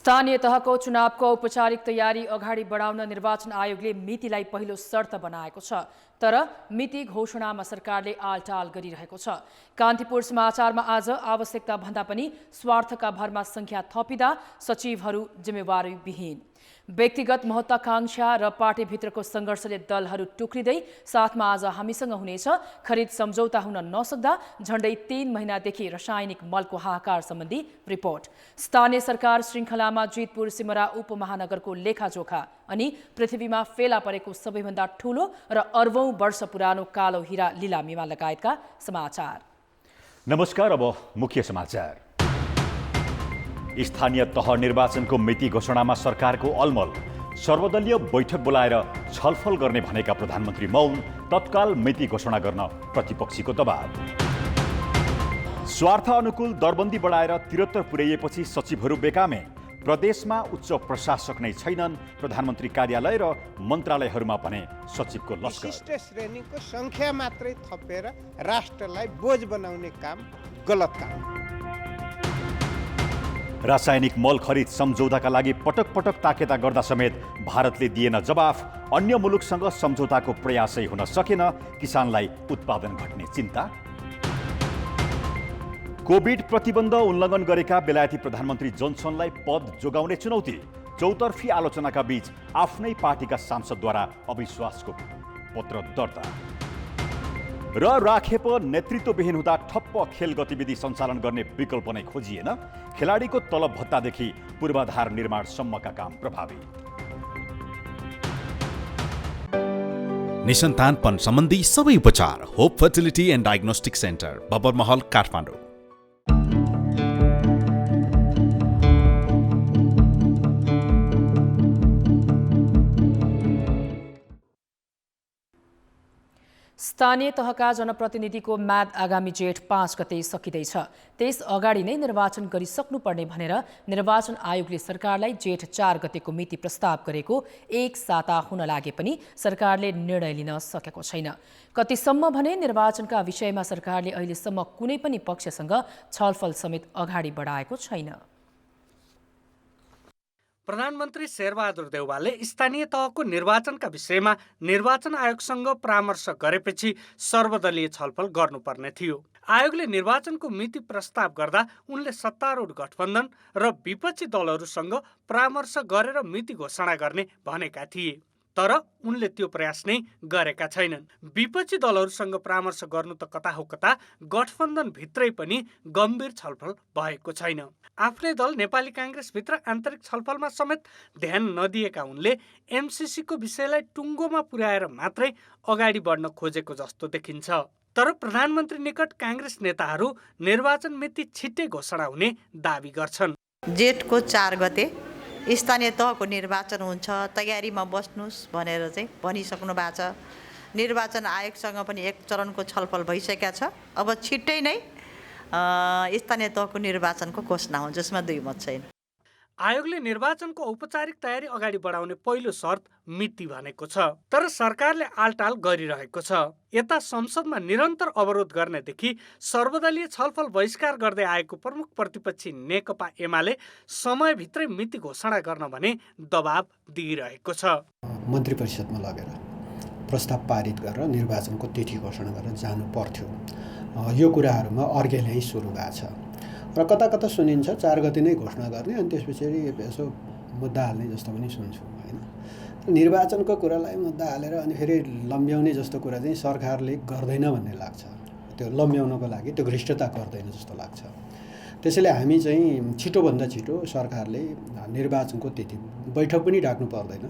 स्थानीय तहको चुनावको औपचारिक तयारी अगाडि बढाउन निर्वाचन आयोगले मितिलाई पहिलो शर्त बनाएको छ। तर मिति घोषणामा सरकारले आलटाल गरिरहेको छ। कान्तिपुर समाचारमा आज आवश्यकता भन्दा पनि स्वार्थका भरमा संख्या थपिँदा सचिवहरू जिम्मेवारीविहीन। व्यक्तिगत महत्वाकांक्षा र पार्टीभित्रको सङ्घर्षले दलहरू टुक्रिँदै साथमा आज हामीसँग हुनेछ खरिद सम्झौता हुन नसक्दा झण्डै 3 महिनादेखि रासायनिक मलको हाहाकार सम्बन्धी रिपोर्ट। स्थानीय सरकार श्रृङ्खलामा जितपुर सिमरा उपमहानगरको लेखाजोखा अनि पृथ्वीमा फेला परेको सबैभन्दा ठूलो र अर्बौं वर्ष पुरानो कालो हीरा लिलामीमा लगायतका समाचार। नमस्कार, अब मुख्य समाचार। स्थानीय तह निर्वाचनको मिति घोषणामा सरकारको अलमल। सर्वदलीय बैठक बोलाएर छलफल गर्ने भनेका प्रधानमन्त्री मौन। तत्काल मिति घोषणा गर्न प्रतिपक्षीको दबाव। स्वार्थ अनुकूल दरबन्दी बढाएर 73 पुर्याइएपछि सचिवहरू बेकामे। प्रदेशमा उच्च प्रशासक नै छैनन्। प्रधानमन्त्री कार्यालय र मन्त्रालयहरूमा भने सचिवको लस्कर। विशिष्ट श्रेणीको संख्या मात्रै थपेर राष्ट्रलाई बोझ बनाउने काम गलत काम। रासायनिक मल खरिद सम्झौताका लागि पटक पटक ताकेता गर्दा समेत भारतले दिएन जवाफ। अन्य मुलुकसँग सम्झौताको प्रयासै हुन सकेन। किसानलाई उत्पादन घट्ने चिन्ता। कोभिड प्रतिबन्ध उल्लङ्घन गरेका बेलायती प्रधानमन्त्री जोन्सनलाई पद जोगाउने चुनौती। चौतर्फी आलोचनाका बीच आफ्नै पार्टीका सांसदद्वारा अविश्वासको पत्र दर्ता। र राखेप नेतृत्वविहीन हुँदा ठप्प खेल गतिविधि सञ्चालन गर्ने विकल्प नै खोजिएन। खेलाडीको तलब भत्तादेखि पूर्वाधार निर्माणसम्मका काम प्रभावित। निसन्तानपन सम्बन्धी सबै उपचार Hope Fertility and Diagnostic Centre, Babarmahal, Kathmandu. स्थानीय तहका जनप्रतिनिधिको म्याद आगामी जेठ 5 गते सकिँदैछ। त्यस अगाडि नै निर्वाचन गरिसक्नुपर्ने भनेर निर्वाचन आयोगले सरकारलाई जेठ 4 गतेको मिति प्रस्ताव गरेको एक साता हुन लागे पनि सरकारले निर्णय लिन सकेको छैन। कतिसम्म भने निर्वाचनका विषयमा सरकारले अहिलेसम्म कुनै पनि पक्षसँग छलफल समेत अगाडि बढाएको छैन। प्रधानमन्त्री शेरबहादुर देउवाले स्थानीय तहको निर्वाचनका विषयमा निर्वाचन आयोगसँग परामर्श गरेपछि सर्वदलीय छलफल गर्नुपर्ने थियो। आयोगले निर्वाचनको मिति प्रस्ताव गर्दा उनले सत्तारूढ गठबन्धन र विपक्षी दलहरूसँग परामर्श गरेर मिति घोषणा गर्ने भनेका थिए। तर उनले त्यो प्रयास नै गरेका छैनन्। विपक्षी दलहरूसँग परामर्श गर्नु त कता हो कता गठबन्धन भित्रै पनि गम्भीर छलफल भएको छैन। आफ्नै दल नेपाली काङ्ग्रेसभित्र आन्तरिक छलफलमा समेत ध्यान नदिएका उनले एमसिसीको विषयलाई टुङ्गोमा पुर्याएर मात्रै अगाडि बढ्न खोजेको जस्तो देखिन्छ। तर प्रधानमन्त्री निकट काङ्ग्रेस नेताहरू निर्वाचन मिति छिट्टै घोषणा हुने दावी गर्छन्। जेठको 4 गते स्थानीय तहको निर्वाचन हुन्छ, तयारीमा बस्नुस् भनेर चाहिँ भनिसक्नु भएको छ। निर्वाचन आयोगसँग पनि एक चरणको छलफल भइसकेका छ। अब छिट्टै नै स्थानीय तहको निर्वाचनको घोषणा हुन्छ, जसमा दुई मत छैन। आयोगले निर्वाचनको औपचारिक तयारी अगाडि बढाउने पहिलो शर्त मिति भनेको छ। तर सरकारले आलटाल गरिरहेको छ। यता संसदमा निरन्तर अवरोध गर्नेदेखि सर्वदलीय छलफल बहिष्कार गर्दै आएको प्रमुख प्रतिपक्षी नेकपा एमाले समयभित्रै मिति घोषणा गर्न भने दबाब दिइरहेको छ। मन्त्री परिषदमा लगेर प्रस्ताव पारित गरेर निर्वाचनको तिथि घोषणा गरेर जानु पर्थ्यो। यो कुराहरूमा अर्घेल्याइ सुरु भएको छ र कता कता सुनिन्छ 4 गते नै घोषणा गर्ने अनि त्यसपछि यसो मुद्दा हाल्ने जस्तो पनि सुन्छु हैन। निर्वाचनको कुरालाई मुद्दा हालेर अनि फेरि लम्ब्याउने जस्तो कुरा चाहिँ सरकारले गर्दैन भन्ने लाग्छ। त्यो लम्ब्याउनको लागि त्यो घृष्टता गर्दैन जस्तो लाग्छ। त्यसैले हामी चाहिँ छिटोभन्दा छिटो सरकारले निर्वाचनको तिथि बैठक पनि डाक्नु पर्दैन,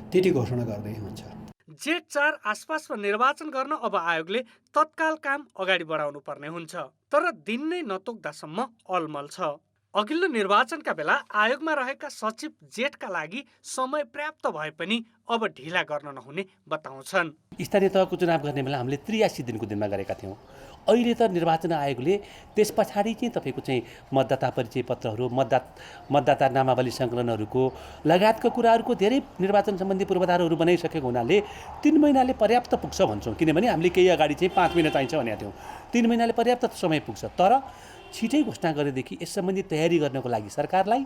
तिथि घोषणा गर्दै हुन्छ। जेठ 4 आसपासमा निर्वाचन गर्न अब आयोगले तत्काल काम अगाडि बढाउनु पर्ने हुन्छ। तर दिन नै नतोक्दासम्म अलमल छ। अघिल्लो निर्वाचनका बेला आयोगमा रहेका सचिव जेठका लागि समय पर्याप्त भए पनि अब ढिला गर्न नहुने बताउँछन्। स्थानीय तहको चुनाव गर्ने बेला हामीले 83 दिनको दिनमा गरेका थियौँ। अहिले त निर्वाचन आयोगले त्यस पछाडि चाहिँ तपाईँको चाहिँ मतदाता परिचय पत्रहरू, मतदाता नामावली सङ्कलनहरूको लगायतका कुराहरूको धेरै निर्वाचन सम्बन्धी पूर्वाधारहरू बनाइसकेको हुनाले 3 महिनाले पर्याप्त पुग्छ भन्छौँ। किनभने हामीले केही अगाडि चाहिँ 5 महिना चाहिन्छ भनेका थियौँ। 3 महिनाले पर्याप्त समय पुग्छ। तर छिटै घोषणा गरेदेखि यस सम्बन्धी तयारी गर्नको लागि सरकारलाई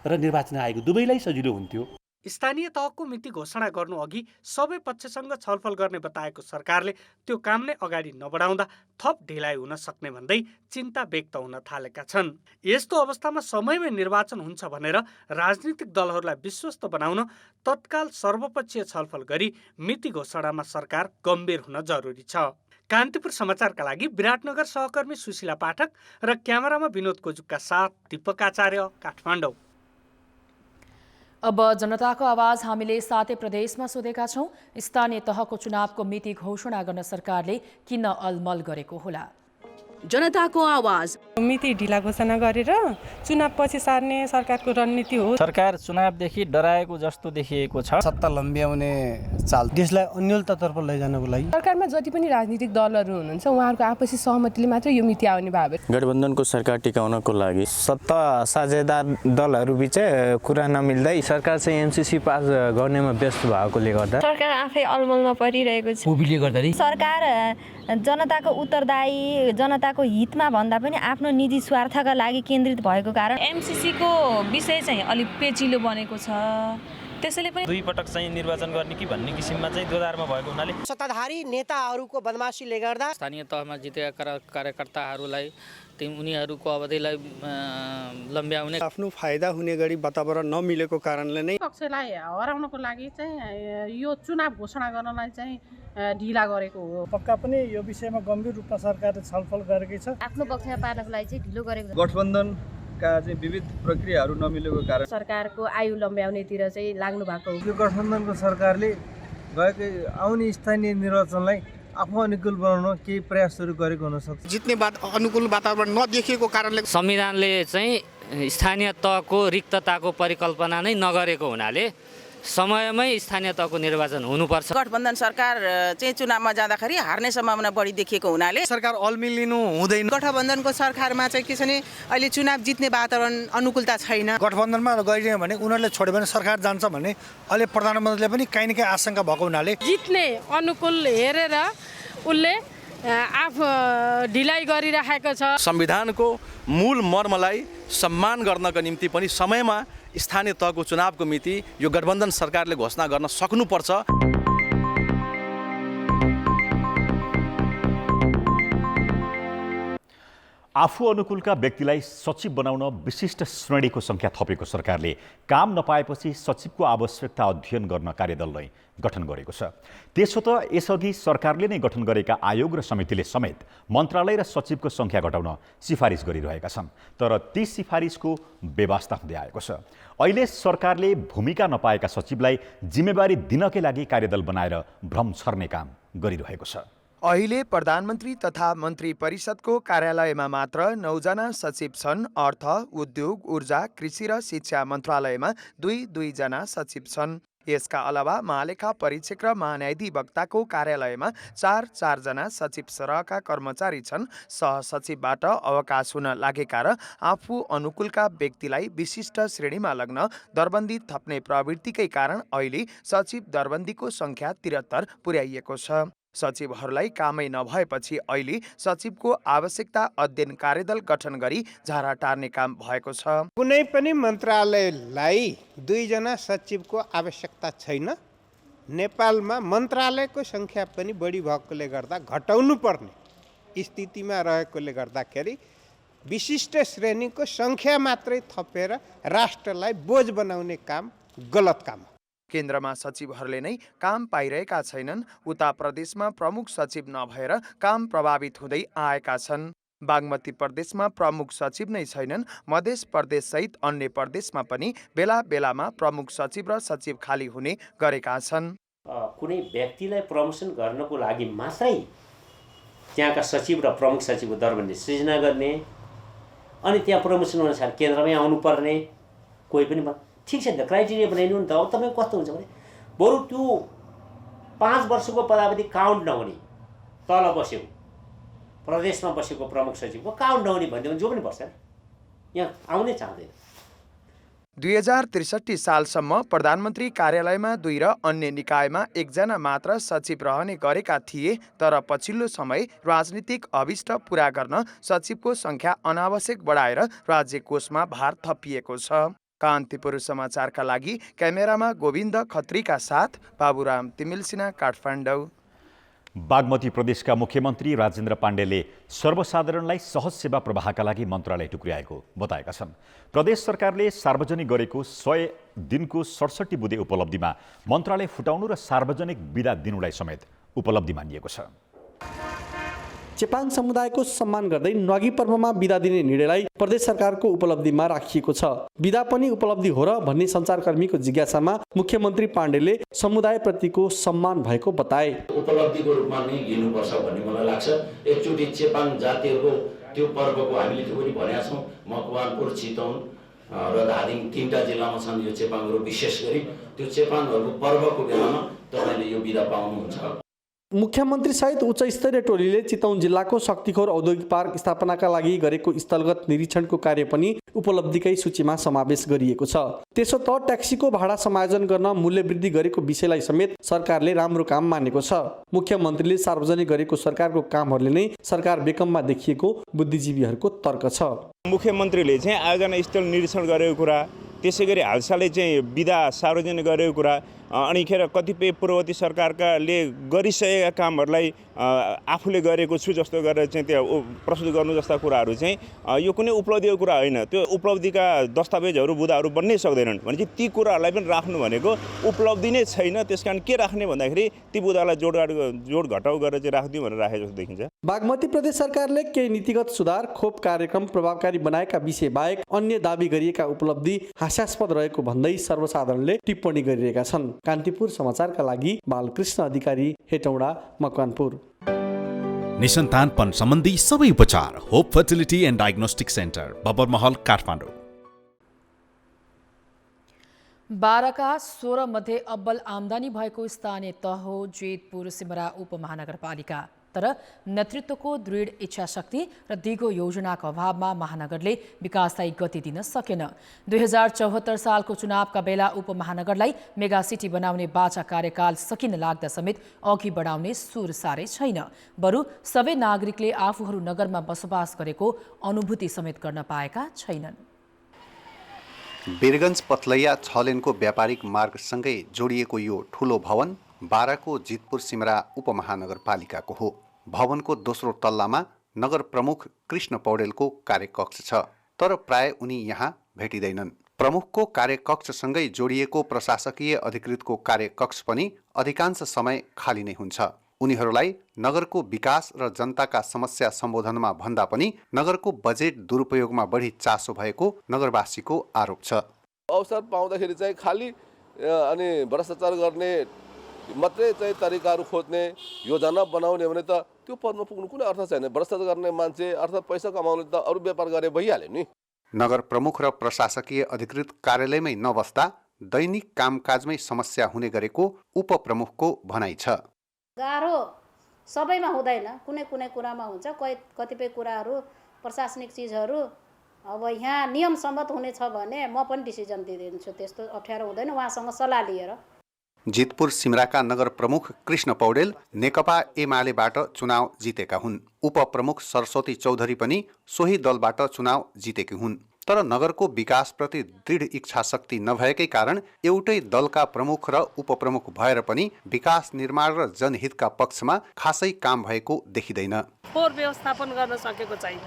र निर्वाचन आयोग दुवैलाई सजिलो हुन्थ्यो। स्थानीय तहको मिति घोषणा गर्नु अघि सबै पक्षसँग छलफल गर्ने बताएको सरकारले त्यो काम नै अगाडि नबढाउँदा थप ढिलाइ हुन सक्ने भन्दै चिन्ता व्यक्त हुन थालेका छन्। यस्तो अवस्थामा समयमै निर्वाचन हुन्छ भनेर राजनीतिक दलहरूलाई विश्वस्त बनाउन तत्काल सर्वपक्षीय छलफल गरी मिति घोषणामा सरकार गम्भीर हुन जरुरी छ। कान्तिपुर समाचारका लागि विराटनगर सहकर्मी सुशीला पाठक र क्यामेरामा विनोद कोजुकका साथ दीपक आचार्य, काठमाडौँ। अब जनताको आवाज हामीले 7 प्रदेशमा सोधेका छौं। स्थानीय तहको चुनावको मिति घोषणा गर्न सरकारले किन अलमल गरेको होला? जनताको आवाज। मिति ढिला घोषणा गरेर चुनाव पछि सार्ने सरकारको रणनीति हो। सरकार चुनावदेखि डराएको जस्तो देखिएको छ। सत्ता लम्ब्याउने चाल देशलाई अन्यलतातर्फ लैजानको लागि सरकारमा जति पनि राजनीतिक दलहरू हुनुहुन्छ उहाँहरूको आपसी सहमतिले मात्र यो मिति आउने भाव। गठबन्धनको सरकार टिकाउनको लागि सत्ता साझेदार दलहरू बीच कुरा नमिल्दै सरकार चाहिँ एमसीसी पास गर्नेमा व्यस्त भएकोले गर्दा सरकार आफै अलमलमा परिरहेको छ। कोभिडले गर्दाखेरि सरकार जनताको उत्तरदायी, जनताको हितमा भन्दा पनि आफ्नो निजी स्वार्थका लागि केन्द्रित भएको कारण एमसीसी को विषय चाहिँ अलिक पेचिलो बनेको छ। त्यसैले पनि दुई पटक चाहिँ निर्वाचन गर्ने कि भन्ने किसिममा चाहिँ दोधारमा भएको हुनाले सत्ताधारी नेताहरूको बदमाशीले गर्दा स्थानीय तहमा जितेका कार्यकर्ताहरूलाई उनीहरूको अवधिलाई लम्ब्याउने आफ्नो फाइदा हुने गरी वातावरण नमिलेको कारणले नै पक्षलाई हराउनको लागि चाहिँ यो चुनाव घोषणा गर्नलाई चाहिँ ढिला गरेको हो। पक्का पनि यो विषयमा गम्भीर रूपमा सरकारले छलफल गरेकै छ। आफ्नो पक्षमा पार्नको लागि चाहिँ ढिलो गरेको। गठबन्धनका चाहिँ विविध प्रक्रियाहरू नमिलेको कारण सरकारको आयु लम्ब्याउनेतिर चाहिँ लाग्नु भएको हो। यो गठबन्धनको सरकारले गएकै आउने स्थानीय निर्वाचनलाई आफू अनुकूल बनाउन केही प्रयासहरू गरेको हुन सक्छ। जित्ने अनुकूल वातावरण नदेखिएको कारणले संविधानले चाहिँ स्थानीय तहको रिक्तताको परिकल्पना नै नगरेको हुनाले समयमै स्थानीय तहको निर्वाचन हुनुपर्छ। गठबन्धन सरकार चाहिँ चुनावमा जाँदाखेरि हार्ने सम्भावना बढी देखिएको हुनाले सरकार अलमिलिनु हुँदैन। गठबन्धनको सरकारमा चाहिँ के छ भने अहिले चुनाव जित्ने वातावरण अनुकूलता छैन। गठबन्धनमा गइदियो भने उनीहरूले छोड्यो भने सरकार जान्छ भने अहिले प्रधानमन्त्रीले पनि काहीँ न काहीँ आशंका भएको हुनाले जित्ने अनुकूल हेरेर उसले आफू ढिलाइ गरिराखेको छ। संविधानको मूल मर्मलाई सम्मान गर्नका निम्ति पनि समयमा स्थानीय तहको चुनावको मिति यो गठबन्धन सरकारले घोषणा गर्न सक्नुपर्छ। आफू अनुकूलका व्यक्तिलाई सचिव बनाउन विशिष्ट श्रेणीको संख्या थपेको सरकारले काम नपाएपछि सचिवको आवश्यकता अध्ययन गर्न कार्यदल नै गठन गरेको छ। त्यसो त यसअघि सरकारले नै गठन गरेका आयोग र समितिले समेत मन्त्रालय र सचिवको संख्या घटाउन सिफारिस गरिरहेका छन्, तर ती सिफारिसको बेवास्ता हुँदै आएको छ। अहिले सरकारले भूमिका नपाएका सचिवलाई जिम्मेवारी दिनकै लागि कार्यदल बनाएर भ्रम छर्ने काम गरिरहेको छ। अहिले प्रधानमन्त्री तथा मन्त्री परिषदको कार्यालयमा मात्र 9 जना सचिव छन्। अर्थ, उद्योग, ऊर्जा, कृषि र शिक्षा मन्त्रालयमा 2 जना सचिव छन्। यसका अलावा महालेखा परीक्षक र महान्यायाधिवक्ताको कार्यालयमा 4 जना सचिव सरहका कर्मचारी छन्। सहसचिवबाट अवकाश हुन लागेका र आफू अनुकूलका व्यक्तिलाई विशिष्ट श्रेणीमा लग्न दरबन्दी थप्ने प्रवृत्तिकै कारण अहिले सचिव दरबन्दीको संख्या 73 पुर्याइएको छ। सचिवहरूलाई कामै नभएपछि अहिले सचिवको आवश्यकता अध्ययन कार्यदल गठन गरी झारा टार्ने काम भएको छ। कुनै पनि मन्त्रालयलाई 2 जना सचिवको आवश्यकता छैन। नेपालमा मन्त्रालयको संख्या पनि बढी भएकोले गर्दा घटाउनु पर्ने स्थितिमा रहेकोले गर्दाखेरि विशिष्ट श्रेणीको संख्या मात्रै थपेर राष्ट्रलाई बोझ बनाउने काम गलत काम हो। केन्द्रमा सचिवहरूले नै काम पाइरहेका छैनन्। उता प्रदेशमा प्रमुख सचिव नभएर काम प्रभावित हुँदै आएका छन्। बागमती प्रदेशमा प्रमुख सचिव नै छैनन्। मध्य प्रदेश सहित अन्य प्रदेशमा पनि बेला बेलामा प्रमुख सचिव र सचिव खाली हुने गरेका छन्। कुनै व्यक्तिलाई प्रमोसन गर्नको लागि मात्रै त्यहाँका सचिव र प्रमुख सचिवको दरबन्दी सृजना गर्ने अनि त्यहाँ प्रमोसन अनुसार केन्द्रमै आउनुपर्ने कोही पनि ठिक छ नि त, क्राइटेरिया बनाइनु नि त। अब तपाईँ कस्तो हुन्छ भने बरु त्यो 5 वर्षको पदावधि काउन्ट नहुने तल बसेको प्रदेशमा बसेको प्रमुख सचिवको काउन्ट नहुने भनिदियो भने जो पनि बस्छ यहाँ आउनै चाहँदैन। 2063 सालसम्म प्रधानमन्त्री कार्यालयमा 2 र अन्य निकायमा 1 जना मात्र सचिव रहने गरेका थिए, तर पछिल्लो समय राजनीतिक अभिष्ट पूरा गर्न सचिवको संख्या अनावश्यक बढाएर राज्य कोषमा भार थपिएको छ। कान्तिपुर समाचारका लागि क्यामेरामा गोविन्द खत्रीका साथ बाबुराम तिमिलसिना, काठमाडौँ। बागमती प्रदेशका मुख्यमन्त्री राजेन्द्र पाण्डेले सर्वसाधारणलाई सहज सेवा प्रवाहका लागि मन्त्रालय टुक्र्याएको बताएका छन्। प्रदेश सरकारले सार्वजनिक गरेको 100 दिनको 67 बुँदे उपलब्धिमा मन्त्रालय फुटाउनु र सार्वजनिक बिदा दिनुलाई समेत उपलब्धि मानिएको छ। चेपाङ समुदायको सम्मान गर्दै न्वागी पर्वमा बिदा दिने निर्णयलाई प्रदेश सरकारको उपलब्धिमा राखिएको छ। बिदा पनि उपलब्धि हो र भन्ने सञ्चारकर्मीको जिज्ञासामा मुख्यमन्त्री पाण्डेले समुदायप्रतिको सम्मान भएको बताए। उपलब्धिको रूपमा नै लिनुपर्छ भन्ने मलाई लाग्छ। एकचोटि चेपाङ जातिहरूको त्यो पर्वको हामीले त्यो पनि भनेका छौँ। मकवानपुर, चितवन र धादिङ 3टा जिल्लामा छन् यो चेपाङहरू। विशेष गरी त्यो चेपाङहरूको पर्वको बेलामा तपाईँले यो बिदा पाउनुहुन्छ। मुख्यमन्त्री सहित उच्च स्तरीय टोलीले चितवन जिल्लाको शक्तिखोर औद्योगिक पार्क स्थापनाका लागि गरेको स्थलगत निरीक्षणको कार्य पनि उपलब्धिकै सूचीमा समावेश गरिएको छ। त्यसो त ट्याक्सीको भाडा समायोजन गर्न मूल्य वृद्धि गरेको विषयलाई समेत सरकारले राम्रो काम मानेको छ। मुख्यमन्त्रीले सार्वजनिक गरेको सरकारको कामहरूले नै सरकार बेकममा देखिएको बुद्धिजीवीहरूको तर्क छ। मुख्यमन्त्रीले चाहिँ आयोजना स्थल निरीक्षण गरेको कुरा, त्यसै गरी हालसालै चाहिँ बिदा सार्वजनिक गरेको कुरा, अनि खेर कतिपय पूर्ववर्ती सरकारकाले गरिसकेका कामहरूलाई आफूले गरेको छु जस्तो गरेर चाहिँ त्यहाँ प्रस्तुत गर्नु जस्ता कुराहरू चाहिँ यो कुनै उपलब्धिको कुरा होइन। त्यो उपलब्धिका दस्तावेजहरू बुदाहरू बन्नै सक्दैनन् भनेपछि ती कुराहरूलाई पनि राख्नु भनेको उपलब्धि नै छैन। त्यसकारण के राख्ने भन्दाखेरि ती बुदालाई जोड घटाउ गरेर चाहिँ राखिदिउँ भनेर राखेको जस्तो देखिन्छ। बागमती प्रदेश सरकारले केही नीतिगत सुधार, खोप कार्यक्रम प्रभावकारी बनाएका विषय बाहेक अन्य दावी गरिएका उपलब्धि हास्यास्पद रहेको भन्दै सर्वसाधारणले टिप्पणी गरिरहेका छन्। कान्तिपुर समाचारका लागि बालकृष्ण अधिकारी, हेटौडा, मकवानपुर। निसन्तानपन सम्बन्धी सबै उपचार Hope Fertility and Diagnostic Centre, Babar Mahal, Kathmandu. 12 का 16 मध्ये अब्बल आमदानी भएको स्थानीय तह हो जेतपुर सिमरा उपमहानगरपालिका। तर नेतृत्वको दृढ इच्छाशक्ति र दिगो योजनाको अभावमा महानगरले विकासलाई गति दिन सकेन। 2074 सालको चुनावका बेला उपमहानगरलाई मेगा सिटी बनाउने बाचा कार्यकाल सकिन लाग्दा समेत अघि बढाउने सुर सारै छैन। बरु सबै नागरिकले आफूहरू नगरमा बसोबास गरेको अनुभूति समेत गर्न पाएका छैनन्। वीरगञ्ज पथलैया 6 लेनको व्यापारिक मार्गसँगै जोडिएको यो ठूलो भवन 12 को जितपुर सिमरा उपमहानगरपालिकाको हो। भवनको दोस्रो तल्लामा नगर प्रमुख कृष्ण पौडेलको कार्यकक्ष छ, तर प्राय उनी यहाँ भेटिँदैनन्। प्रमुखको कार्यकक्षसँगै जोडिएको प्रशासकीय अधिकृतको कार्यकक्ष पनि अधिकांश समय खाली नै हुन्छ। उनीहरूलाई नगरको विकास र जनताका समस्या सम्बोधनमा भन्दा पनि नगरको बजेट दुरुपयोगमा बढी चासो भएको नगरवासीको आरोप छ। अवसर पाउँदाखेरि चाहिँ खाली अनि भ्रष्टाचार गर्ने मात्रै चाहिँ तरिकाहरू खोज्ने, योजना बनाउने भने त त्यो पदमा पुग्नु कुनै अर्थ छैन। भ्रष्टाचार गर्ने मान्छे अर्थात् पैसा कमाउने त अरू व्यापार गरे भइहाल्यो नि। नगर प्रमुख र प्रशासकीय अधिकृत कार्यालयमै नबस्दा दैनिक कामकाजमै समस्या हुने गरेको उपप्रमुखको भनाइ छ। गाह्रो सबैमा हुँदैन, कुनै कुनै कुरामा हुन्छ। कतिपय कुराहरू प्रशासनिक चिजहरू अब यहाँ नियम सम्मत हुनेछ भने म पनि डिसिजन दिइदिन्छु, त्यस्तो अप्ठ्यारो हुँदैन उहाँसँग सल्लाह लिएर। जितपुर सिमराका नगर प्रमुख कृष्ण पौडेल नेकपा एमालेबाट चुनाव जितेका हुन्। उपप्रमुख सरस्वती चौधरी पनि सोही दलबाट चुनाव जितेकी हुन्। तर नगरको विकासप्रति दृढ इच्छाशक्ति नभएकै कारण एउटै दलका प्रमुख र उपप्रमुख भएर पनि विकास निर्माण र जनहितका पक्षमा खासै काम भएको देखिँदैन। फोहोर व्यवस्थापन गर्न सकेको छैन।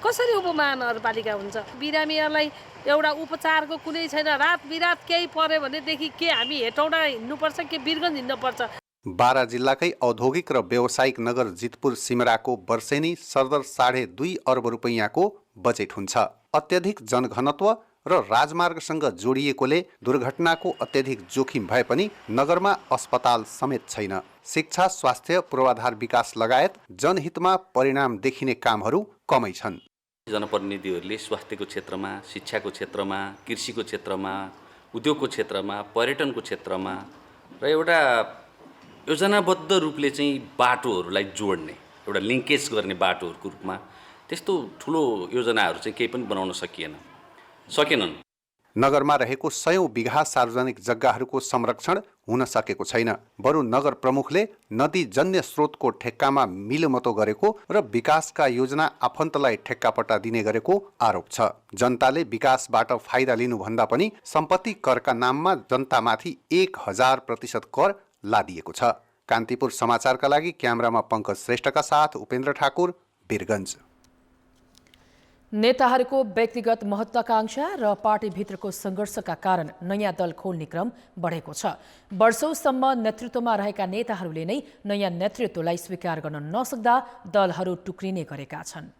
कसरी उपमहानगरपालिका हुन्छ? बिरामीहरूलाई एउटा उपचारको कुनै छैन। रात बिरात केही पर्यो भनेदेखि के हामी हेटौडा हिँड्नुपर्छ कि वीरगञ्ज हिँड्नुपर्छ? 12 जिल्लाकै औद्योगिक र व्यावसायिक नगर जितपुर सिमराको वर्षेनी सरदर 2.5 अर्ब रुपैयाँको बजेट हुन्छ। अत्यधिक जनघनत्व र राजमार्गसँग जोडिएकोले दुर्घटनाको अत्यधिक जोखिम भए पनि नगरमा अस्पताल समेत छैन। शिक्षा, स्वास्थ्य, पूर्वाधार विकास लगायत जनहितमा परिणाम देखिने कामहरू कमै छन्। जनप्रतिनिधिहरूले स्वास्थ्यको क्षेत्रमा, शिक्षाको क्षेत्रमा, कृषिको क्षेत्रमा, उद्योगको क्षेत्रमा, पर्यटनको क्षेत्रमा र एउटा योजनाबद्ध रूपले चाहिँ बाटोहरूलाई जोड्ने, एउटा लिङ्केज गर्ने बाटोहरूको रूपमा त्यस्तो ठुलो योजनाहरू चाहिँ केही पनि बनाउन सकेनन्। नगरमा रहेको 100औं बिघा सार्वजनिक जग्गाहरूको संरक्षण हुन सकेको छैन। बरु नगर प्रमुखले नदी जन्य स्रोतको ठेक्कामा मिलोमतो गरेको र विकासका योजना आफन्तलाई ठेक्कापट्टा दिने गरेको आरोप छ। जनताले विकासबाट फाइदा लिनुभन्दा पनि सम्पत्ति करका नाममा जनतामाथि 1000% कर लादिएको छ। कान्तिपुर समाचारका लागि क्यामेरामा पंकज श्रेष्ठका साथ उपेन्द्र ठाकुर, वीरगञ्ज। नेताहरूको व्यक्तिगत महत्वाकांक्षा र पार्टीभित्रको सङ्घर्षका कारण नयाँ दल खोल्ने क्रम बढेको छ। वर्षौंसम्म नेतृत्वमा रहेका नेताहरूले नै नयाँ नेतृत्वलाई स्वीकार गर्न नसक्दा दलहरू टुक्रिने गरेका छन्।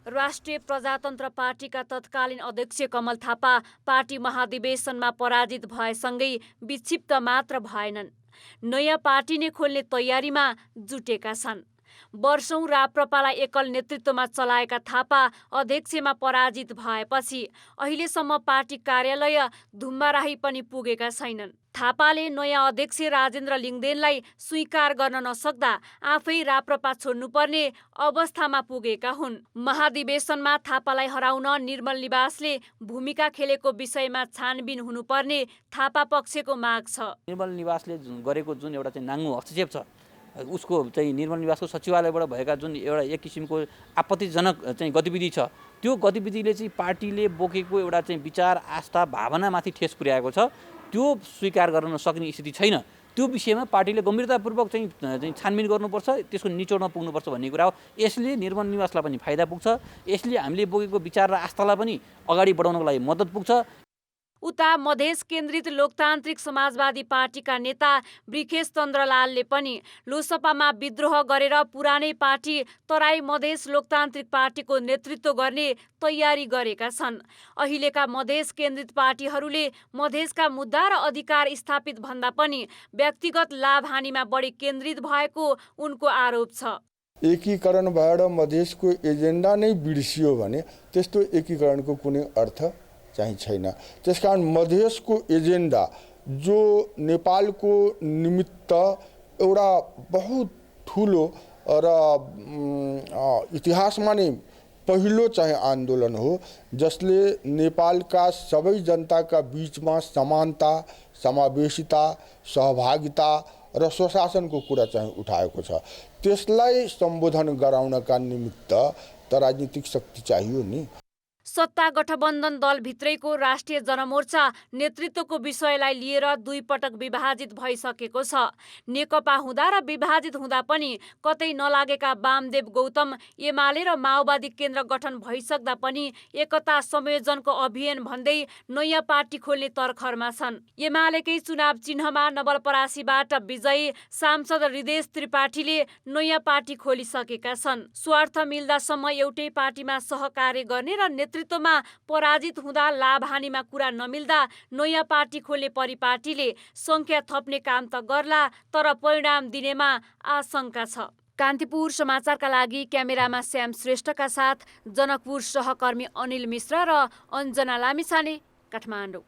राष्ट्रिय प्रजातन्त्र पार्टीका तत्कालीन अध्यक्ष कमल थापा पार्टी महाधिवेशनमा पराजित भएसँगै विक्षिप्त मात्र भएनन्, नयाँ पार्टी नै खोल्ने तयारीमा जुटेका छन्। वर्षौं राप्रपालाई एकल नेतृत्वमा चलाएका थापा अध्यक्षमा पराजित भएपछि अहिलेसम्म पार्टी कार्यालय धुम्माराही पनि पुगेका छैनन्। थापाले नयाँ अध्यक्ष राजेन्द्र लिङदेनलाई स्वीकार गर्न नसक्दा आफै राप्रपा छोड्नुपर्ने अवस्थामा पुगेका हुन्। महाधिवेशनमा थापालाई हराउन निर्मल निवासले भूमिका खेलेको विषयमा छानबिन हुनुपर्ने थापा पक्षको माग छ। निर्मल निवासले गरेको जुन एउटा चाहिँ नाङ्गो हस्तक्षेप छ, उसको चाहिँ निर्मल निवासको सचिवालयबाट भएका जुन एउटा एक किसिमको आपत्तिजनक चाहिँ गतिविधि छ, त्यो गतिविधिले चाहिँ पार्टीले बोकेको एउटा चाहिँ विचार, आस्था, भावनामाथि ठेस पुर्याएको छ। त्यो स्वीकार गर्न नसक्ने स्थिति छैन। त्यो विषयमा पार्टीले गम्भीरतापूर्वक चाहिँ छानबिन गर्नुपर्छ, त्यसको निचोडमा पुग्नुपर्छ भन्ने कुरा हो। यसले निर्मल निवासलाई पनि फाइदा पुग्छ, यसले हामीले बोकेको विचार र आस्थालाई पनि अगाडि बढाउनको लागि मद्दत पुग्छ। उता मधेस केन्द्रित लोकतान्त्रिक समाजवादी पार्टीका नेता ब्रिखेश चन्द्रलालले पनि लोकसभामा विद्रोह गरेर पुरानै पार्टी तराई मधेस लोकतान्त्रिक पार्टीको नेतृत्व गर्ने तयारी गरेका छन्। अहिलेका मधेस केन्द्रित पार्टीहरूले मधेसका मुद्दा र अधिकार स्थापित भन्दा पनि व्यक्तिगत लाभ हानिमा बढी केन्द्रित भएको उनको आरोप छ। एकीकरण भएर मधेसको एजेन्डा नै बिर्सियो भने त्यस्तो एकीकरणको कुनै अर्थ चाहिँ छैन। त्यसकारण मधेसको एजेन्डा जो नेपालको निमित्त एउटा बहुत ठुलो र इतिहासमा नै पहिलो चाहिँ आन्दोलन हो, जसले नेपालका सबै जनताका बीचमा समानता, समावेशिता, सहभागिता र स्वशासनको कुरा चाहिँ उठाएको छ। त्यसलाई सम्बोधन गराउनका निमित्त त राजनीतिक शक्ति चाहियो नि। सत्ता गठबन्धन दलभित्रैको राष्ट्रिय जनमोर्चा नेतृत्वको विषयलाई लिएर दुई पटक विभाजित भइसकेको छ। नेकपा हुँदा र विभाजित हुँदा पनि कतै नलागेका वामदेव गौतम एमाले र माओवादी केन्द्र गठन भइसक्दा पनि एकता संयोजनको अभियान भन्दै नयाँ पार्टी खोल्ने तर्खरमा छन्। एमालेकै चुनाव चिन्हमा नवलपरासीबाट विजयी सांसद हृदेश त्रिपाठीले नयाँ पार्टी खोलिसकेका छन्। स्वार्थ मिल्दासम्म एउटै पार्टीमा सहकार्य गर्ने र नेतृत्वमा पराजित हुँदा लाभ हानिमा कुरा नमिल्दा नयाँ पार्टी खोल्ने परिपाटीले संख्या थप्ने काम त गर्ला, तर परिणाम दिनेमा आशंका छ। कान्तिपुर समाचारका लागि क्यामेरामा श्याम श्रेष्ठका साथ जनकपुर सहकर्मी अनिल मिश्र र अञ्जना लामिछाने, काठमाडौँ।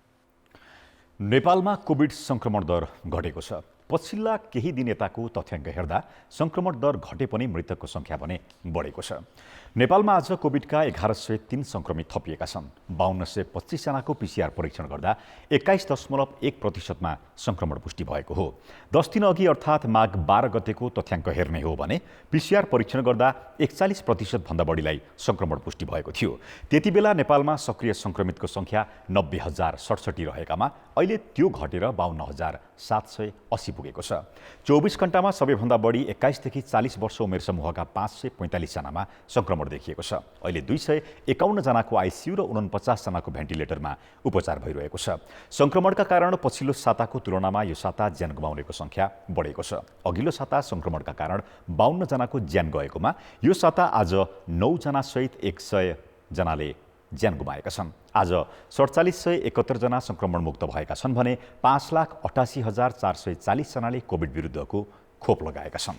नेपालमा कोभिड संक्रमण दर घटेको छ। पछिल्ला केही दिन यताको तथ्याङ्क हेर्दा संक्रमण दर घटे पनि मृतकको संख्या भने बढेको छ। नेपालमा आज कोभिडका 1103 संक्रमित थपिएका छन्। 5225 जनाको पीसीआर परीक्षण गर्दा 21.1%मा संक्रमण पुष्टि भएको हो। 10 दिन अघि अर्थात् माघ 12 गतेको तथ्याङ्क हेर्ने हो भने पीसीआर परीक्षण गर्दा 41% भन्दा बढीलाई संक्रमण पुष्टि भएको थियो। त्यति बेला नेपालमा सक्रिय संक्रमितको संख्या 90,067 रहेकामा अहिले त्यो घटेर 52,780 पुगेको छ। 24 घण्टामा सबैभन्दा बढी 21 देखि 40 वर्ष उमेर समूहका 545 जनामा संक्रमण देखिएको छ। अहिले 251 जनाको आइसियु र 49 जनाको भेन्टिलेटरमा उपचार भइरहेको छ। संक्रमणका कारण पछिल्लो साताको तुलनामा यो साता ज्यान गुमाउनेको संख्या बढेको छ। अघिल्लो साता संक्रमणका कारण 52 जनाको ज्यान गएकोमा यो साता आज 9 जना सहित 100 जनाले ज्यान गुमाएका छन्। आज 4771 जना संक्रमण मुक्त भएका छन् भने 5,88,440 जनाले कोभिड विरुद्धको खोप लगाएका छन्।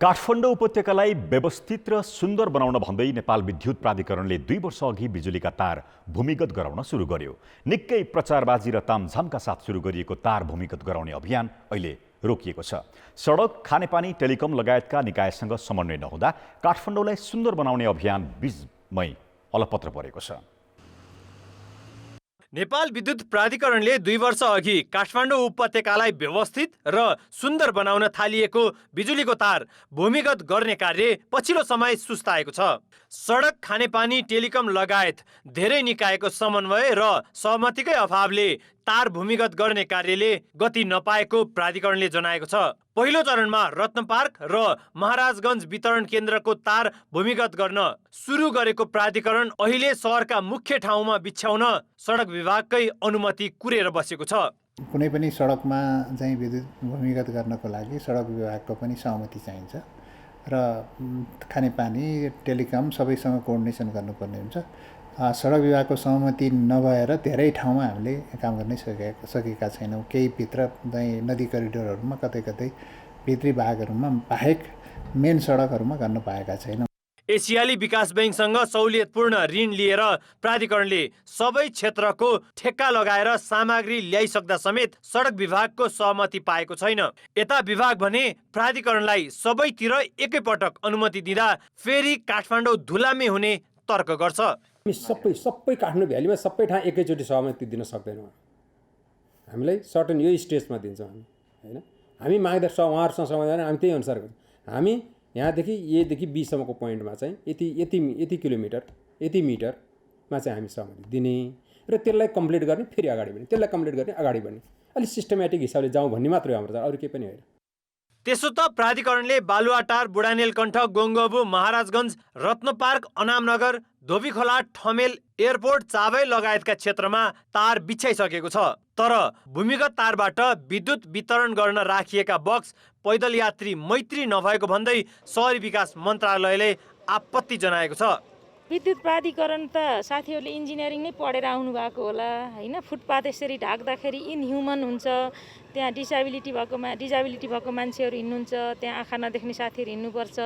काठमाडौँ उपत्यकालाई व्यवस्थित र सुन्दर बनाउन भन्दै नेपाल विद्युत प्राधिकरणले 2 वर्ष अघि बिजुलीका तार भूमिगत गराउन सुरु गर्यो। निकै प्रचारबाजी र तामझामका साथ सुरु गरिएको तार भूमिगत गराउने अभियान अहिले रोकिएको छ। सडक, खानेपानी, टेलिकम लगायतका निकायसँग समन्वय नहुँदा काठमाडौँलाई सुन्दर बनाउने अभियान बीचमै अलपत्र परेको छ। नेपाल विद्युत प्राधिकरणले 2 वर्ष अघि काठमाडौँ उपत्यकालाई व्यवस्थित र सुन्दर बनाउन थालिएको बिजुलीको तार भूमिगत गर्ने कार्य पछिल्लो समय सुस्ताएको छ। सडक, खानेपानी, टेलिकम लगायत धेरै निकायको समन्वय र सहमतिकै अभावले तार भूमिगत गर्ने कार्यले गति नपाएको प्राधिकरणले जनाएको छ। पहिलो चरणमा रत्न पार्क र महाराजगञ्ज वितरण केन्द्रको तार भूमिगत गर्न सुरु गरेको प्राधिकरण अहिले सहरका मुख्य ठाउँमा बिछ्याउन सडक विभागकै अनुमति कुरेर बसेको छ। कुनै पनि सडकमा चाहिँ विद्युत भूमिगत गर्नको लागि सडक विभागको पनि सहमति चाहिन्छ र खानेपानी, टेलिकम सबैसँग कोअर्डिनेसन गर्नुपर्ने हुन्छ। सडक विभागको सहमति नभएर धेरै ठाउँमा हामीले काम गर्नै सकेका छैनौँ। केही भित्र चाहिँ नदी करिडोरहरूमा कतै कतै भित्री भागहरूमा बाहेक मेन सडकहरूमा गर्न पाएका छैनौँ। एसियाली विकास बैंकसँग सहुलियतपूर्ण ऋण लिएर प्राधिकरणले सबै क्षेत्रको ठेक्का लगाएर सामग्री ल्याइसक्दा समेत सडक विभागको सहमति पाएको छैन। यता विभाग भने प्राधिकरणलाई सबैतिर एकैपटक अनुमति दिँदा फेरि काठमाडौँ धुलामे हुने तर्क गर्छ। सबै काठमाडौँ भ्यालीमा सबै ठाउँ एकैचोटि सहमति दिन सक्दैनौँ। हामीलाई सर्टन यो स्टेजमा दिन्छौँ हामी, होइन? हामी माग्दा उहाँहरूसँग समाधान हामी त्यही अनुसार गर्छौँ। हामी यहाँदेखि एदेखि बीसम्मको पोइन्टमा चाहिँ यति किलोमिटर यति मिटरमा चाहिँ हामी सहमति दिने र त्यसलाई कम्प्लिट गर्ने, फेरि अगाडि बढ्ने, त्यसलाई कम्प्लिट गर्ने, अगाडि बढ्ने, अलिक सिस्टमेटिक हिसाबले जाउँ भन्ने मात्रै हो हाम्रो, अरू केही पनि होइन। त्यसो त प्राधिकरणले बालुवाटार, बुढानेलकण्ठ, गोङ्गबु, महाराजगञ्ज, रत्नपार्क, अनामनगर, धोबीखोला, ठमेल, एयरपोर्ट, चाबै लगायतका क्षेत्रमा तार बिछ्याइसकेको छ। तर भूमिगत तारबाट विद्युत वितरण गर्न राखिएका बक्स पैदल यात्री मैत्री नभएको भन्दै शहरी विकास मन्त्रालयले आपत्ति जनाएको छ। विद्युत प्राधिकरण त साथीहरूले इन्जिनियरिङ नै पढेर आउनु भएको होला, होइन? फुटपाथ यसरी ढाक्दाखेरि इनह्युमन हुन्छ, त्यहाँ डिसेबिलिटी भएको मान्छेहरू हिँड्नुहुन्छ, त्यहाँ आँखा नदेख्ने साथीहरू हिँड्नुपर्छ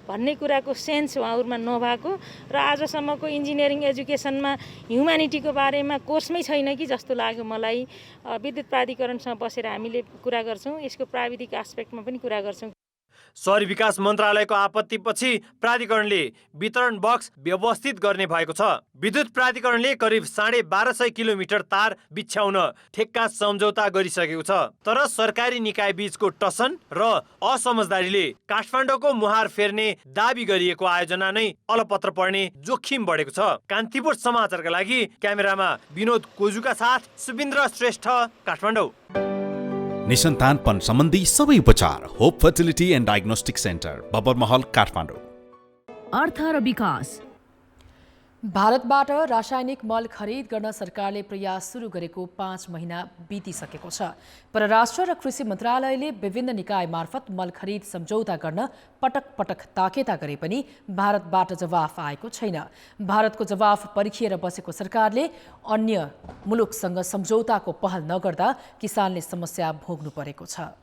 भन्ने कुराको सेन्स उहाँहरूमा नभएको र आजसम्मको इन्जिनियरिङ एजुकेसनमा ह्युम्यानिटीको बारेमा कोर्समै छैन कि जस्तो लाग्यो मलाई। विद्युत प्राधिकरणसँग बसेर हामीले कुरा गर्छौँ, यसको प्राविधिक एस्पेक्टमा पनि कुरा गर्छौँ। शहरी विकास मन्त्रालयको आपत्तिपछि प्राधिकरणले वितरण बक्स व्यवस्थित गर्ने भएको छ। विद्युत प्राधिकरणले करिब 1250 किलोमिटर तार बिछ्याउन ठेक्का सम्झौता गरिसकेको छ। तर सरकारी निकाय बीचको टसन र असमझदारीले काठमाडौँको मुहार फेर्ने दाबी गरिएको आयोजना नै अलपत्र पर्ने जोखिम बढेको छ। कान्तिपुर समाचारका लागि क्यामेरामा विनोद कोजुका साथ सुबिन्द्र श्रेष्ठ, काठमाडौँ। निसन्तानपन सम्बन्धी सबै उपचार Hope Fertility and Diagnostic Centre, Babar Mahal, Kathmandu. अर्थ र विकास। भारतबाट रासायनिक मल खरिद गर्न सरकारले प्रयास सुरु गरेको 5 महिना बितिसकेको छ। परराष्ट्र र कृषि मन्त्रालयले विभिन्न निकाय मार्फत मल खरिद सम्झौता गर्न पटक पटक ताकेता गरे पनि भारतबाट जवाफ आएको छैन। भारतको जवाफ पर्खिएर बसेको सरकारले अन्य मुलुकसँग सम्झौताको पहल नगर्दा किसानले समस्या भोग्नु परेको छ।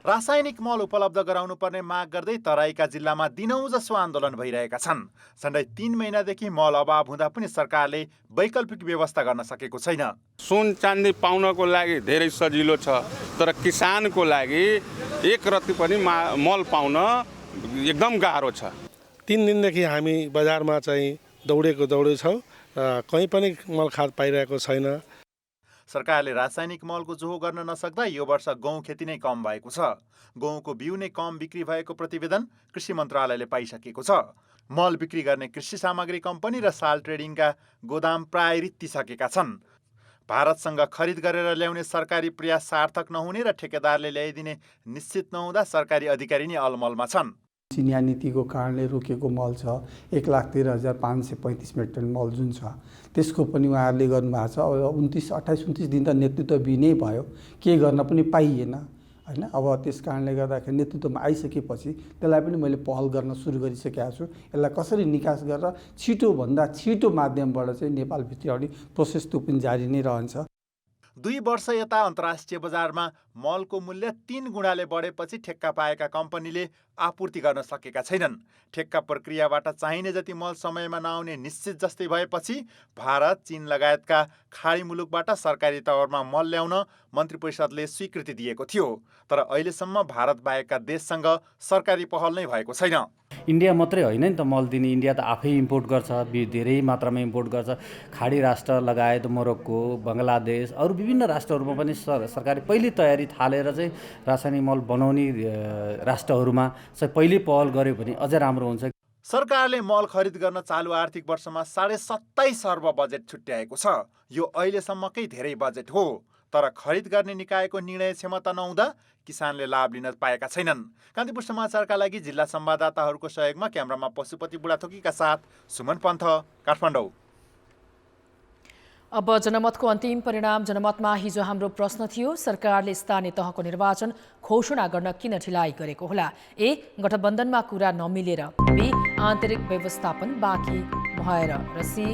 रासायनिक मल उपलब्ध गराउनु पर्ने माग गर्दै तराईका जिल्लामा दिनौं जसो आन्दोलन भइरहेका छन्। झन्डै 3 महिनादेखि मल अभाव हुँदा पनि सरकारले वैकल्पिक व्यवस्था गर्न सकेको छैन। सुन चाँदी पाउनको लागि धेरै सजिलो छ, तर किसानको लागि एक रत्ती पनि मल पाउन एकदम गाह्रो छ। 3 दिनदेखि हामी बजारमा चाहिँ दौडे छौँ, कहीँ पनि मल खाद पाइरहेको छैन। सरकारले रासायनिक मलको जोहो गर्न नसक्दा यो वर्ष गहुँ खेती नै कम भएको छ। गहुँको बिउ नै कम बिक्री भएको प्रतिवेदन कृषि मन्त्रालयले पाइसकेको छ। मल बिक्री गर्ने कृषि सामग्री कम्पनी र साल ट्रेडिङका गोदाम प्राय रित्तिसकेका छन्। भारतसँग खरिद गरेर ल्याउने सरकारी प्रयास सार्थक नहुने र ठेकेदारले ल्याइदिने निश्चित नहुँदा सरकारी अधिकारी नै अलमलमा छन्। चिनिया नीतिको कारणले रोकिएको मल छ 1,13,535 मेट्रिक टन मल जुन छ, त्यसको पनि उहाँहरूले गर्नुभएको छ। अब 28-29 दिन त नेतृत्व नै भयो, के गर्न पनि पाइएन, होइन? अब त्यस कारणले गर्दाखेरि नेतृत्वमा आइसकेपछि त्यसलाई पनि मैले पहल गर्न सुरु गरिसकेको छु। यसलाई कसरी निकास गरेर छिटोभन्दा छिटो माध्यमबाट चाहिँ नेपालभित्र प्रोसेस त्यो पनि जारी नै रहन्छ। 2 वर्ष यता अन्तर्राष्ट्रिय बजारमा मलको मूल्य 3 गुणाले बढेपछि ठेक्का पाएका कम्पनीले आपूर्ति गर्न सकेका छैनन्। ठेक्का प्रक्रियाबाट चाहिने जति मल समयमा नआउने निश्चित जस्तै भएपछि भारत, चीन लगायतका खाडी मुलुकबाट सरकारी तवरमा मल ल्याउन मन्त्री परिषदले स्वीकृति दिएको थियो। तर अहिलेसम्म भारत बाहेकका देशसँग सरकारी पहल नै भएको छैन। इन्डिया मात्रै होइन नि त मल दिने, इन्डिया त आफै इम्पोर्ट गर्छ, धेरै मात्रामा इम्पोर्ट गर्छ। खाडी राष्ट्र लगायत मोरक्को, बङ्गलादेश, अरू विभिन्न राष्ट्रहरूमा पनि सरकारले पहिले तयारी थालेर चाहिँ रासायनिक मल बनाउने राष्ट्रहरूमा चाहिँ पहिले पहल गर्यो भने अझै राम्रो हुन्छ। सरकारले मल खरिद गर्न चालु आर्थिक वर्षमा 27.5 अर्ब बजेट छुट्याएको छ। यो अहिलेसम्मकै धेरै बजेट हो। तर खरिद गर्ने निकायको निर्णय क्षमता नहुँदा किसानले लाभ लिन पाएका छैनन्। कान्तिपुर समाचारका लागि जिल्ला संवाददाताहरूको सहयोगमा क्यामेरामा पशुपति बुढाथोकीका साथ सुमन पन्थ, काठमाडौँ। अब जनमतको अन्तिम परिणाम। जनमतमा हिजो हाम्रो प्रश्न थियो, सरकारले स्थानीय तहको निर्वाचन घोषणा गर्न किन ढिलाइ गरेको होला? ए, गठबन्धनमा कुरा नमिलेर। बी, आन्तरिक व्यवस्थापन बाँकी भएर। र सी,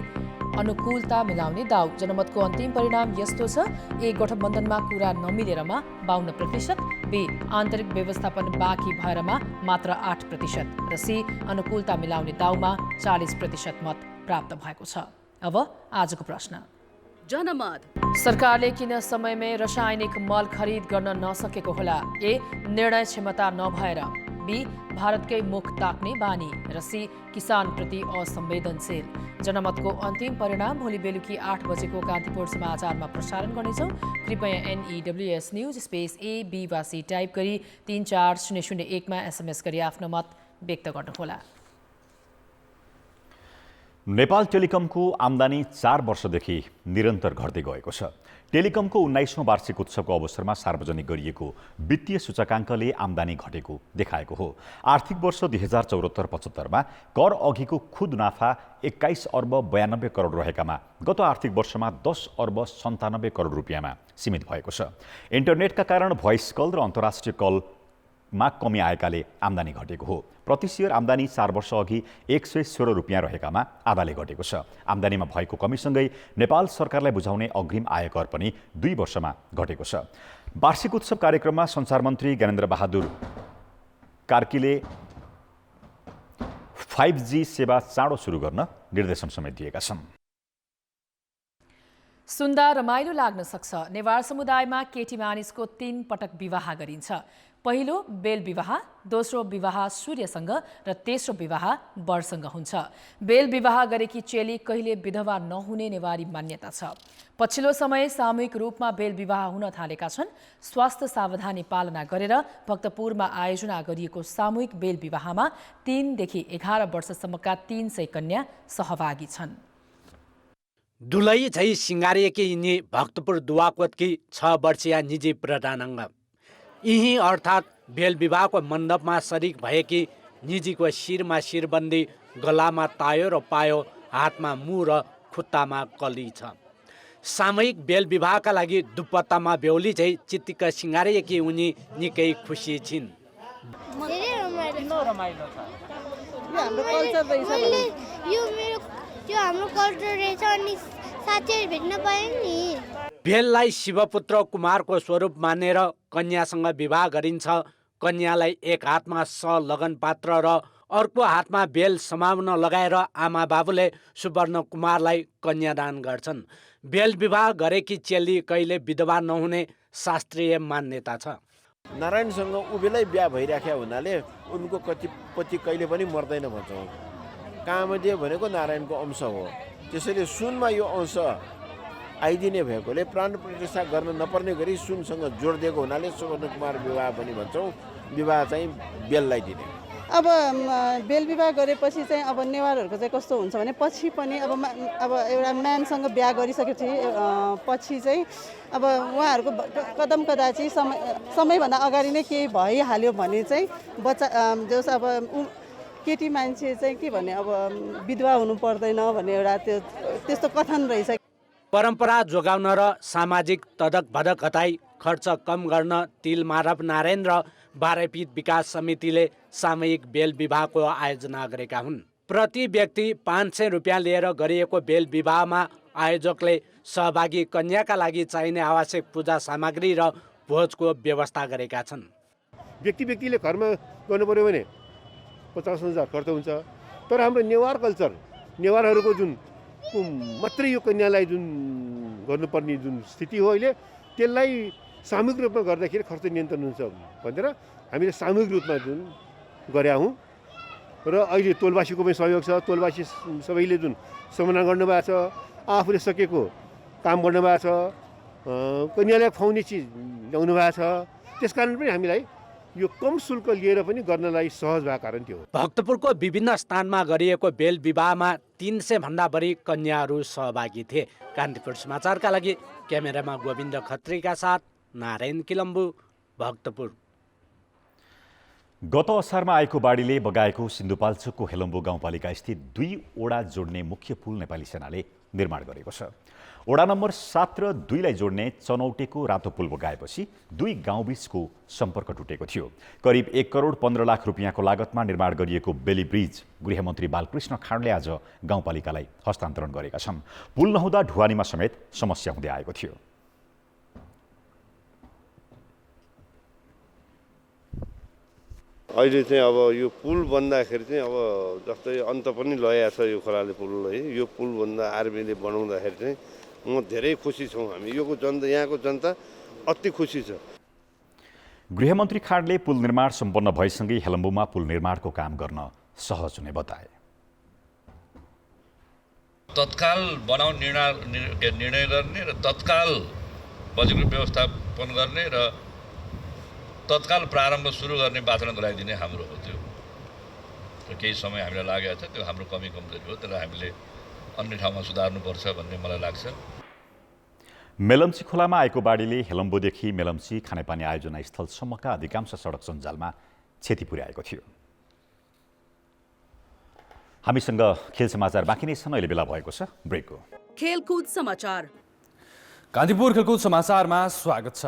अनुकूलता मिलाउने दाउ। जनमतको अन्तिम परिणाम यस्तो छ। ए, गठबन्धनमा कुरा नमिलेरमा 52%, बी, आन्तरिक व्यवस्थापन बाँकी भएरमा मात्र 8% र सी, अनुकूलता मिलाउने दाउमा 40% मत प्राप्त भएको छ। अब आजको प्रश्न। जनमत सरकारले किन समयमै रासायनिक मल खरिद गर्न नसकेको होला? ए, निर्णय क्षमता नभएर। बी, भारतकै मुख ताक्ने बानी। र सी, किसानप्रति असंवेदनशील। जनमतको अन्तिम परिणाम भोलि बेलुकी 8 बजेको कान्तिपुर समाचारमा प्रसारण गर्नेछौँ। कृपया NEWS news space A, B वा C टाइप गरी 34001 मा SMS गरी आफ्नो मत व्यक्त गर्नुहोला। नेपाल टेलिकमको आम्दानी 4 वर्षदेखि निरन्तर घट्दै गएको छ। टेलिकमको 19औं वार्षिक उत्सवको अवसरमा सार्वजनिक गरिएको वित्तीय सूचकाङ्कले आम्दानी घटेको देखाएको हो। आर्थिक वर्ष 2074-75 मा कर अघिको खुद नाफा 21 अर्ब 92 करोड रहेकामा गत आर्थिक वर्षमा 10 अर्ब 97 करोड रुपियाँमा सीमित भएको छ। इन्टरनेटका कारण भोइस कल र अन्तर्राष्ट्रिय कलमा कमी आएकाले आम्दानी घटेको हो। प्रति सेयर आम्दानी 4 वर्ष अघि 116 रुपियाँ रहेकामा आधाले घटेको छ। आम्दानीमा भएको कमीसँगै नेपाल सरकारलाई बुझाउने अग्रिम आयकर पनि 2 वर्षमा घटेको छ। वार्षिक उत्सव कार्यक्रममा सञ्चार मन्त्री ज्ञानेन्द्र बहादुर कार्कीले 5G सेवा चाँडो सुरु गर्न निर्देशन समेत दिएका छन्। सुन्दा रमाइलो लाग्न सक्छ। नेवार समुदायमा केटी मानिसको 3 पटक विवाह गरिन्छ। पहिलो बेल विवाह, दोस्रो विवाह सूर्यसँग र तेस्रो विवाह वरसँग हुन्छ। बेल विवाह गरेकी चेली कहिले विधवा नहुने नेवारी मान्यता छ। पछिल्लो समय सामूहिक रूपमा बेल विवाह हुन थालेका छन्। स्वास्थ्य सावधानी पालना गरेर भक्तपुरमा आयोजना गरिएको सामूहिक बेल विवाहमा 3 देखि 11 वर्षसम्मका 300 कन्या सहभागी छन्। दुलई झै सिंगारिएकी यिनी भक्तपुर दुवाकोटकी 6 वर्षीय निजी प्रधानाङ्ग। यही अर्थात् बेल विवाहको मण्डपमा सरिक भएकी निजीको शिरमा शिरबन्दी, गलामा तायो र पायो, हातमा मुह र खुट्टामा कली छ। सामूहिक बेल विवाहका लागि दुपत्तामा बेहुली झै चित्तिक सिंगारिएकी उनी निकै खुसी छिन्। बेललाई शिवपुत्र कुमारको स्वरूप मानेर कन्यासँग विवाह गरिन्छ। कन्यालाई एक हातमा लगन पात्र र अर्को हातमा बेल समाउन लगाएर आमा बाबुले सुवर्ण कुमारलाई कन्यादान गर्छन्। बेल विवाह गरेकी चेली कहिले विधवा नहुने शास्त्रीय मान्यता छ। नारायणसँग उबेलै बिहा भइराखेको हुनाले उनको पति कहिले पनि मर्दैन भन्छौँ। कामदेव भनेको नारायणको अंश हो। त्यसैले सुनमा यो अंश आइदिने भएकोले प्राण प्रतिष्ठा गर्न नपर्ने गरी सुनसँग जोडिदिएको हुनाले सुवर्ण कुमार विवाह पनि भन्छौँ। विवाह चाहिँ बेललाई दिने। अब बेल विवाह गरेपछि चाहिँ अब नेवारहरूको चाहिँ कस्तो हुन्छ भने पछि पनि अब एउटा म्यानसँग बिहा गरिसकेपछि पछि चाहिँ अब उहाँहरूको कदम कदाचित समयभन्दा अगाडि नै केही भइहाल्यो भने चाहिँ बच्चा जस अब केटी मान्छे चाहिँ के भने अब विधवा हुनु पर्दैन भन्ने एउटा त्यस्तो कथन रहेछ। परम्परा जोगाउन र सामाजिक तदक भदक हटाई खर्च कम गर्न तिल माधव नारायण र बारेपीठ विकास समितिले सामूहिक बेल विवाहको आयोजना गरेका हुन्। प्रति व्यक्ति 500 रुपियाँ लिएर गरिएको बेल विवाहमा आयोजकले सहभागी कन्याका लागि चाहिने आवश्यक पूजा सामग्री र भोजको व्यवस्था गरेका छन्। व्यक्तिले घरमा गर्नु पर्यो भने 50,000 खर्च हुन्छ, तर हाम्रो नेवार कल्चर, नेवारहरूको जुन मात्रै यो कन्यालाई जुन गर्नुपर्ने जुन स्थिति हो अहिले, त्यसलाई सामूहिक रूपमा गर्दाखेरि खर्च नियन्त्रण हुन्छ भनेर हामीले सामूहिक रूपमा जुन गरेका हौँ र अहिले टोलवासीको पनि सहयोग छ। टोलवासी सबैले जुन समाधान गर्नुभएको छ, आफूले सकेको काम गर्नुभएको छ, कन्यालाई खुवाउने चिज ल्याउनु भएको छ। त्यसकारण पनि हामीलाई यो कम शुल्क लिएर पनि गर्नलाई सहज भएको कारण थियो। भक्तपुरको विभिन्न स्थानमा गरिएको बेल विवाहमा 300 भन्दा बढी कन्याहरू सहभागी थिए। कान्तिपुर समाचारका लागि क्यामेरामा गोविन्द खत्रीका साथ नारायण किलम्बु, भक्तपुर। गत असारमा आएको बाढीले बगाएको सिन्धुपाल्चोकको हेलम्बु गाउँपालिका स्थित 2 ओडा जोड्ने मुख्य पुल नेपाली सेनाले निर्माण गरेको छ। ओडा नम्बर 7 र 2 लाई जोड्ने चनौटेको रातो पुल बगाएपछि 2 गाउँबीचको सम्पर्क टुटेको थियो। करिब 1 करोड 15 लाख रुपियाँको लागतमा निर्माण गरिएको बेली ब्रिज गृहमन्त्री बालकृष्ण खाँडले आज गाउँपालिकालाई हस्तान्तरण गरेका छन्। पुल नहुँदा ढुवानीमा समेत समस्या हुँदै आएको थियो। अहिले चाहिँ अब यो पुल बन्दाखेरि चाहिँ अब जस्तै अन्त पनि लगाएको छ यो खोलाले पुललाई। यो पुल बन्दा आर्मीले बनाउँदाखेरि चाहिँ म धेरै खुसी छौँ हामी। योको जनता, यहाँको जनता अति खुसी छ। गृहमन्त्री खाँडले पुल निर्माण सम्पन्न भएसँगै हेलम्बुमा पुल निर्माणको काम गर्न सहज हुने बताए। तत्काल बनाउने निर्णय गर्ने र तत्काल बजेटको व्यवस्थापन गर्ने र तत्काल प्रारम्भ सुरु गर्ने वातावरण गराइदिने हाम्रो हो। त्यो केही समय हामीलाई लागेको छ, त्यो हाम्रो कमी कमजोरी हो। त्यसलाई हामीले अन्य ठाउँमा सुधार्नुपर्छ भन्ने मलाई लाग्छ। मेलम्ची खोलामा आएको बाढीले हेलम्बुदेखि मेलम्ची खानेपानी आयोजना स्थलसम्मका अधिकांश सडक सञ्जालमा क्षति पुर्याएको थियो। हामीसँग खेल समाचार बाँकी नै छन्, अहिले बेला भएको छ ब्रेकको। खेलकुद समाचार। कान्तिपुर खेलकुद समाचारमा स्वागत छ।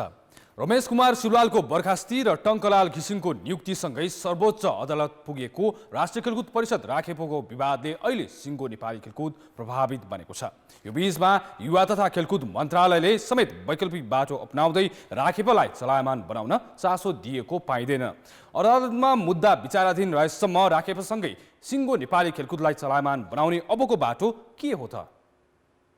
रमेश कुमार सिलवालको बर्खास्ती र टङ्कलाल घिसिङको नियुक्तिसँगै सर्वोच्च अदालत पुगेको राष्ट्रिय खेलकुद परिषद राखेपोको विवादले अहिले सिङ्गो नेपाली खेलकुद प्रभावित बनेको छ। यो बीचमा युवा तथा खेलकुद मन्त्रालयले समेत वैकल्पिक बाटो अपनाउँदै राखेपोलाई चलायमान बनाउन चासो दिएको पाइँदैन। अदालतमा मुद्दा विचाराधीन रहेसम्म राखेपोसँगै सिङ्गो नेपाली खेलकुदलाई चलायमान बनाउने अबको बाटो के हो त?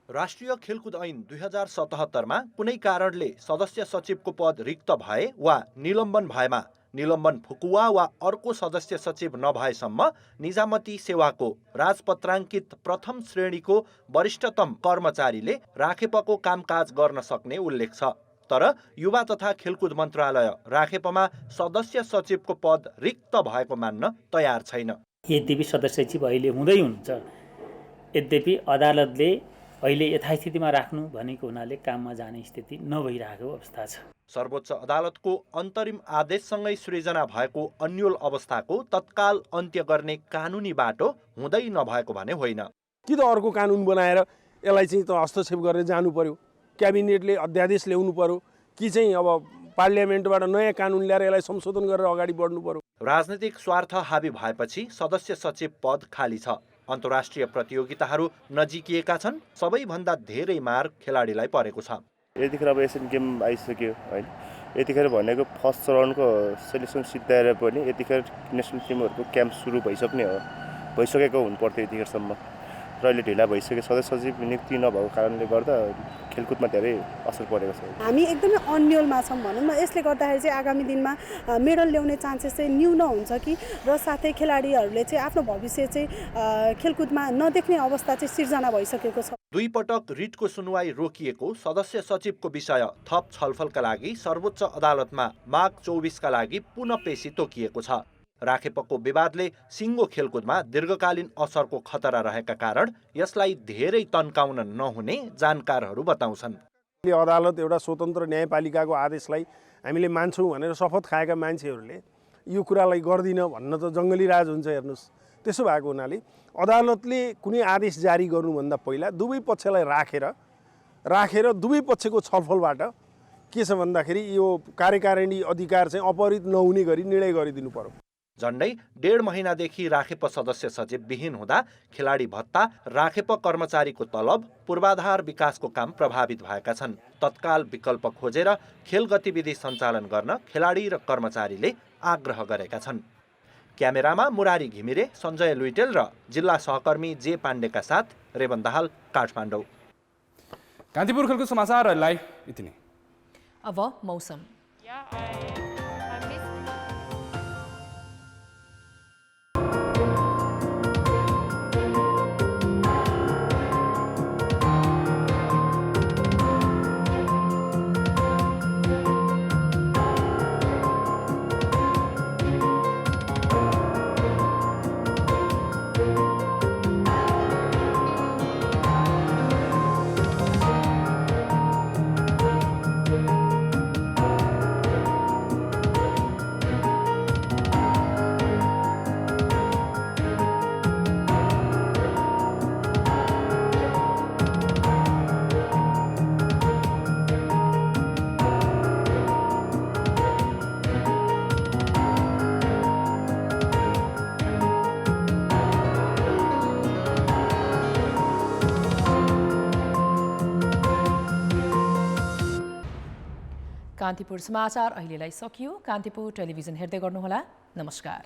राष्ट्रिय खेलकुद ऐन 2077मा कुनै कारणले सदस्य सचिवको पद रिक्त भए वा निलम्बन भएमा निलम्बन फुकुवा वा अर्को सदस्य सचिव नभएसम्म निजामती सेवाको राजपत्राङ्कित प्रथम श्रेणीको वरिष्ठतम कर्मचारीले राखेपको कामकाज गर्न सक्ने उल्लेख छ। तर युवा तथा खेलकुद मन्त्रालय राखेपमा सदस्य सचिवको पद रिक्त भएको मान्न तयार छैन। यद्यपि सदस्य सचिव अहिले हुँदै हुनुहुन्छ, यद्यपि अदालतले अहिले यथास्थितिमा राख्नु भनेको हुनाले काममा जाने स्थिति नभइरहेको अवस्था छ। सर्वोच्च अदालतको अन्तरिम आदेशसँगै सृजना भएको अन्यल अवस्थाको तत्काल अन्त्य गर्ने कानुनी बाटो हुँदै नभएको भने होइन। कि त अर्को कानुन बनाएर यसलाई चाहिँ त हस्तक्षेप गरेर जानु पर्यो, क्याबिनेटले अध्यादेश ल्याउनु पर्यो, कि चाहिँ अब पार्लियामेन्टबाट नयाँ कानुन ल्याएर यसलाई संशोधन गरेर अगाडि बढ्नु पर्यो। राजनीतिक स्वार्थ हाबी भएपछि सदस्य सचिव पद खाली छ। अन्तर्राष्ट्रिय प्रतियोगिताहरू नजिकिएका छन्। सबैभन्दा धेरै मार खेलाडीलाई परेको छ। यतिखेर अब एसियन गेम आइसक्यो होइन, यतिखेर भनेको फर्स्ट राउन्डको सेलेक्सन सिद्धाएर पनि यतिखेर नेसनल टिमहरूको क्याम्प सुरु भइसकेको हुनुपर्थ्यो यतिखेरसम्म, र अहिले ढिला भइसक्यो। सदस्य सचिव नियुक्ति नभएको कारणले गर्दा खेलकुदमा धेरै असर परेको छ। हामी एकदमै अन्यलमा छौँ भनौँ न। यसले गर्दाखेरि चाहिँ आगामी दिनमा मेडल ल्याउने चान्सेस चाहिँ न्यून हुन्छ कि, र साथै खेलाडीहरूले चाहिँ आफ्नो भविष्य चाहिँ खेलकुदमा नदेख्ने अवस्था चाहिँ सिर्जना भइसकेको छ। 2 पटक रिटको सुनवाई रोकिएको सदस्य सचिवको विषय थप छलफलका लागि सर्वोच्च अदालतमा माघ 24 का लागि पुनः पेशी तोकिएको छ। राखेपको विवादले सिङ्गो खेलकुदमा दीर्घकालीन असरको खतरा रहेका कारण यसलाई धेरै तन्काउन नहुने जानकारहरू बताउँछन्। अदालत एउटा स्वतन्त्र न्यायपालिकाको आदेशलाई हामीले मान्छौँ भनेर शपथ खाएका मान्छेहरूले यो कुरालाई गर्दिन भन्न त जङ्गली राज हुन्छ। हेर्नुहोस्, त्यसो भएको हुनाले अदालतले कुनै आदेश जारी गर्नुभन्दा पहिला दुवै पक्षलाई राखेर दुवै पक्षको छलफलबाट के छ भन्दाखेरि यो कार्यकारिणी अधिकार चाहिँ अपहरित नहुने गरी निर्णय गरिदिनु पर्यो। झण्डै 1.5 महिनादेखि राखेप सदस्य सचिव विहीन हुँदा खेलाडी भत्ता, राखेप कर्मचारीको तलब, पूर्वाधार विकासको काम प्रभावित भएका छन्। तत्काल विकल्प खोजेर खेल गतिविधि सञ्चालन गर्न खेलाडी र कर्मचारीले आग्रह गरेका छन्। क्यामेरामा मुरारी घिमिरे, सञ्जय लुइटेल र जिल्ला सहकर्मी जे पाण्डेका साथ रेवण दाहाल, काठमाडौँ। कान्तिपुर खेलकुद समाचार अहिले यति नै। अब मौसम। कान्तिपुर समाचार अहिलेलाई सकियो। कान्तिपुर टेलिभिजन हेर्दै गर्नुहोला। नमस्कार।